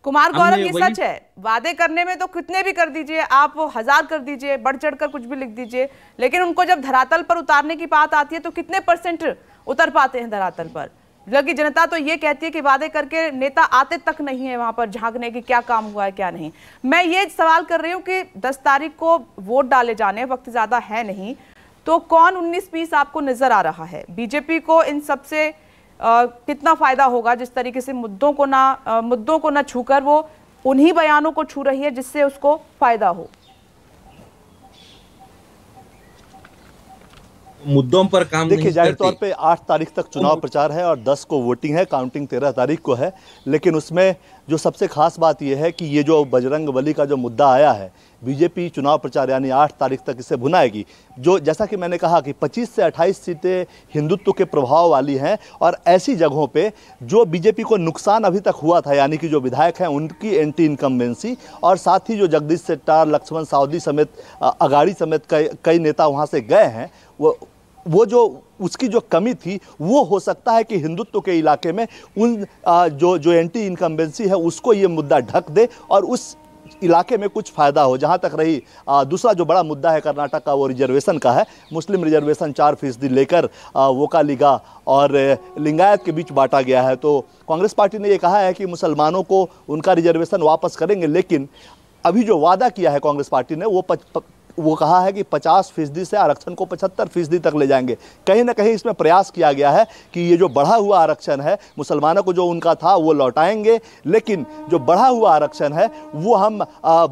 कुमार गौरव, ये सच है, वादे करने में तो कितने भी कर दीजिए आप, 1000 कर दीजिए, बढ़ चढ़कर कुछ भी लिख दीजिए, लेकिन उनको जब धरातल पर उतारने की बात आती है तो कितने परसेंट उतर पाते हैं धरातल पर? जबकि जनता तो ये कहती है कि वादे करके नेता आते तक नहीं है वहां पर झांकने की क्या काम हुआ है क्या नहीं। मैं ये सवाल कर रही हूँ कि 10 तारीख को वोट डाले जाने, वक्त ज्यादा है नहीं, तो कौन 19-20 आपको नजर आ रहा है? बीजेपी को इन सबसे कितना फायदा होगा जिस तरीके से मुद्दों को ना छूकर वो उन्हीं बयानों को छू रही है जिससे उसको फायदा हो? मुद्दों पर काम देखिए, जाहिर तौर पे 8 तारीख तक चुनाव प्रचार है और 10 को वोटिंग है, काउंटिंग 13 तारीख को है। लेकिन उसमें जो सबसे खास बात यह है कि ये जो बजरंगबली का जो मुद्दा आया है, बीजेपी चुनाव प्रचार यानी 8 तारीख तक इसे भुनाएगी। जो जैसा कि मैंने कहा कि 25 से 28 सीटें हिंदुत्व के प्रभाव वाली हैं और ऐसी जगहों पे जो बीजेपी को नुकसान अभी तक हुआ था, यानी कि जो विधायक हैं उनकी एंटी इनकम्बेंसी, और साथ ही जो जगदीश शेट्टार, लक्ष्मण सावदी समेत अगाड़ी समेत कई नेता वहाँ से गए हैं, वो जो उसकी जो कमी थी वो हो सकता है कि हिंदुत्व के इलाके में उन जो एंटी इनकम्बेंसी है उसको ये मुद्दा ढक दे और उस इलाके में कुछ फ़ायदा हो। जहाँ तक रही दूसरा जो बड़ा मुद्दा है कर्नाटक का, वो रिजर्वेशन का है। मुस्लिम रिजर्वेशन 4% लेकर वोकालिगा और लिंगायत के बीच बांटा गया है। तो कांग्रेस पार्टी ने ये कहा है कि मुसलमानों को उनका रिजर्वेशन वापस करेंगे, लेकिन अभी जो वादा किया है कांग्रेस पार्टी ने वो कहा है कि 50% से आरक्षण को 75% तक ले जाएंगे। कहीं ना कहीं इसमें प्रयास किया गया है कि ये जो बढ़ा हुआ आरक्षण है, मुसलमानों को जो उनका था वो लौटाएंगे, लेकिन जो बढ़ा हुआ आरक्षण है वो हम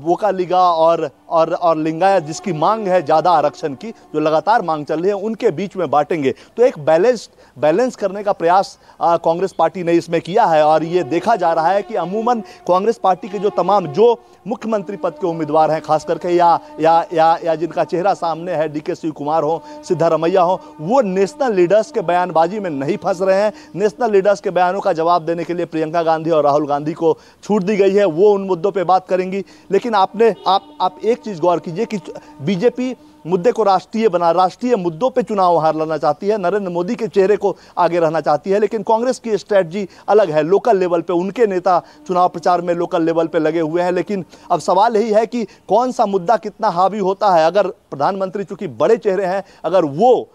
वोकालिगा और लिंगायत जिसकी मांग है ज़्यादा आरक्षण की, जो लगातार मांग चल रही है, उनके बीच में बांटेंगे। तो एक बैलेंस करने का प्रयास कांग्रेस पार्टी ने इसमें किया है। और ये देखा जा रहा है कि अमूमन कांग्रेस पार्टी के जो तमाम जो मुख्यमंत्री पद के उम्मीदवार हैं, खास करके या जिनका चेहरा सामने है, डीके शिव कुमार हो, सिद्धारमैया हो, वो नेशनल लीडर्स के बयानबाजी में नहीं फंस रहे हैं। नेशनल लीडर्स के बयानों का जवाब देने के लिए प्रियंका गांधी और राहुल गांधी को छूट दी गई है, वो उन मुद्दों पे बात करेंगी। लेकिन आप एक चीज़ गौर कीजिए कि बीजेपी मुद्दे को राष्ट्रीय मुद्दों पे चुनाव हार लाना चाहती है, नरेंद्र मोदी के चेहरे को आगे रहना चाहती है, लेकिन कांग्रेस की स्ट्रेटजी अलग है। लोकल लेवल पे उनके नेता चुनाव प्रचार में लोकल लेवल पे लगे हुए हैं। लेकिन अब सवाल यही है कि कौन सा मुद्दा कितना हावी होता है। अगर प्रधानमंत्री चूंकि बड़े चेहरे हैं, अगर वो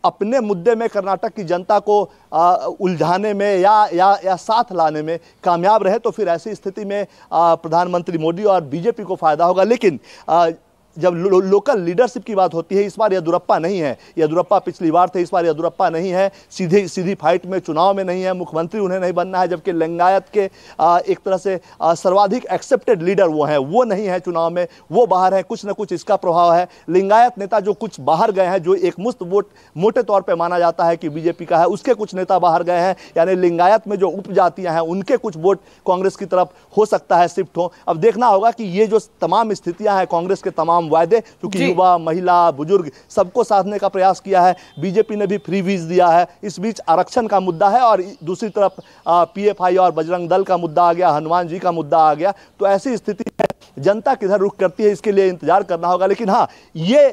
अपने मुद्दे में कर्नाटक की जनता को उलझाने में या साथ लाने में कामयाब रहे, तो फिर ऐसी स्थिति में प्रधानमंत्री मोदी और बीजेपी को फायदा होगा। लेकिन जब लोकल लीडरशिप की बात होती है, इस बार येदुरप्पा नहीं है। येदुरप्पा पिछली बार थे, इस बार येदुरप्पा नहीं है। सीधी फाइट में चुनाव में नहीं है, मुख्यमंत्री उन्हें नहीं बनना है। जबकि लिंगायत के एक तरह से सर्वाधिक एक्सेप्टेड लीडर वो हैं, वो नहीं है चुनाव में, वो बाहर है। कुछ न कुछ इसका प्रभाव है। लिंगायत नेता जो कुछ बाहर गए हैं, जो एक मुश्त वोट मोटे तौर पर माना जाता है कि बीजेपी का है, उसके कुछ नेता बाहर गए हैं। यानी लिंगायत में जो उपजातियां हैं उनके कुछ वोट कांग्रेस की तरफ हो सकता है शिफ्ट हो। अब देखना होगा कि ये जो तमाम स्थितियां हैं, कांग्रेस के तमाम वायदे, क्योंकि युवा, महिला, बुजुर्ग सबको साधने का प्रयास किया है। बीजेपी ने भी फ्री वीज दिया है। इस बीच आरक्षण का मुद्दा है और दूसरी तरफ पीएफआई और बजरंग दल का मुद्दा आ गया, हनुमान जी का मुद्दा आ गया। तो ऐसी स्थिति है, जनता किधर रुख करती है इसके लिए इंतजार करना होगा। लेकिन हाँ, ये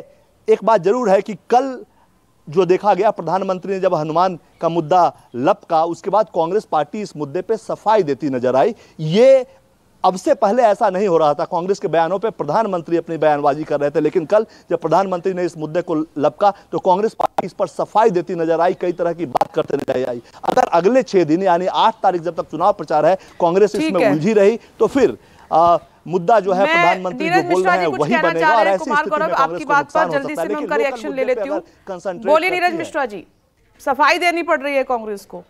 एक बात जरूर है कि कल जो देखा गया, प्रधानमंत्री ने जब हनुमान का मुद्दा लपका, उसके बाद कांग्रेस पार्टी इस मुद्दे पे सफाई देती नजर आई। ये अब से पहले ऐसा नहीं हो रहा था। कांग्रेस के बयानों पे प्रधानमंत्री अपनी बयानबाजी कर रहे थे, लेकिन कल जब प्रधानमंत्री ने इस मुद्दे को लपका तो कांग्रेस पार्टी इस पर सफाई देती नजर आई, कई तरह की बात करते नजर आई। अगर अगले 6 दिन यानी 8 तारीख जब तक चुनाव प्रचार है, कांग्रेस इसमें उलझी रही, तो फिर मुद्दा जो है प्रधानमंत्री जो बोल रहे हैं वही बनेगा। और ऐसी स्थिति में आपकी बात पर जल्दी से मैं उनका रिएक्शन ले लेती हूँ। बोलिए नीरज मिश्रा जी, सफाई देनी पड़ रही है कांग्रेस को।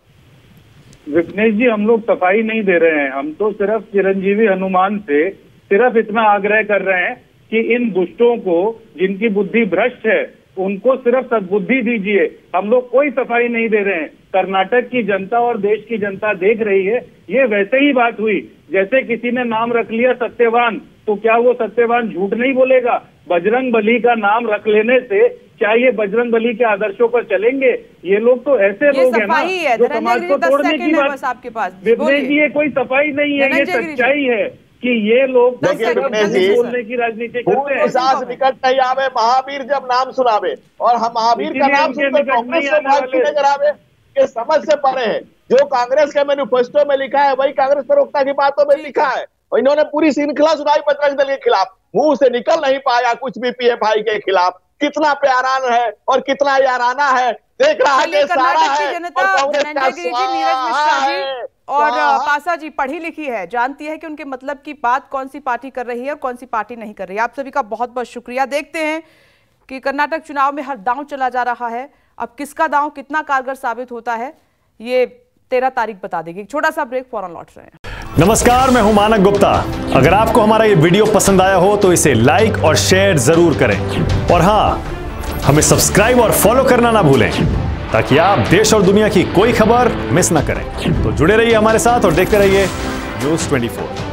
विघ्नेश जी, हम लोग सफाई नहीं दे रहे हैं। हम तो सिर्फ चिरंजीवी हनुमान से सिर्फ इतना आग्रह कर रहे हैं कि इन दुष्टों को, जिनकी बुद्धि भ्रष्ट है, उनको सिर्फ सद्बुद्धि दीजिए। हम लोग कोई सफाई नहीं दे रहे हैं। कर्नाटक की जनता और देश की जनता देख रही है। ये वैसे ही बात हुई जैसे किसी ने नाम रख लिया सत्यवान, तो क्या वो सत्यवान झूठ नहीं बोलेगा? बजरंग बली का नाम रख लेने से क्या ये बजरंग बली के आदर्शों पर चलेंगे? ये लोग तो ऐसे लोग हैं ना जो समाज को तोड़ने की बात। आपके पास विघ्नेश जी, ये कोई सफाई नहीं है, ये सच्चाई है कि ये लोग बोलने की राजनीति करते हैं। सास निकट नहीं आवे, महावीर जब नाम सुनावे, और हम महावीर का नाम सुनकर कांग्रेस से भाग क्यों नहीं करावे? के समझ से परे है। जो कांग्रेस के मैनिफेस्टो में लिखा है वही कांग्रेस प्रवक्ता की बातों में लिखा है। और इन्होंने पूरी श्रृंखला सुनाई बजरंग दल के खिलाफ, मुंह से निकल नहीं पाया कुछ भी पीएफआई के खिलाफ। कितना प्यारान है और कितना याराना है, देख रहा है सारा है। जनता धनंजय गिरि जी, नीरज मिश्रा जी और पासा जी पढ़ी लिखी है, जानती है कि उनके मतलब की बात कौन सी पार्टी कर रही है और कौन सी पार्टी नहीं कर रही है। आप सभी का बहुत बहुत शुक्रिया। देखते हैं कि कर्नाटक चुनाव में हर दांव चला जा रहा है, अब किसका दांव कितना कारगर साबित होता है ये 13 तारीख बता देगी। छोटा सा ब्रेक, फौरन लौट रहे हैं। नमस्कार, मैं हूं मानक गुप्ता। अगर आपको हमारा ये वीडियो पसंद आया हो तो इसे लाइक और शेयर जरूर करें, और हां, हमें सब्सक्राइब और फॉलो करना ना भूलें ताकि आप देश और दुनिया की कोई खबर मिस ना करें। तो जुड़े रहिए हमारे साथ और देखते रहिए न्यूज़ 24।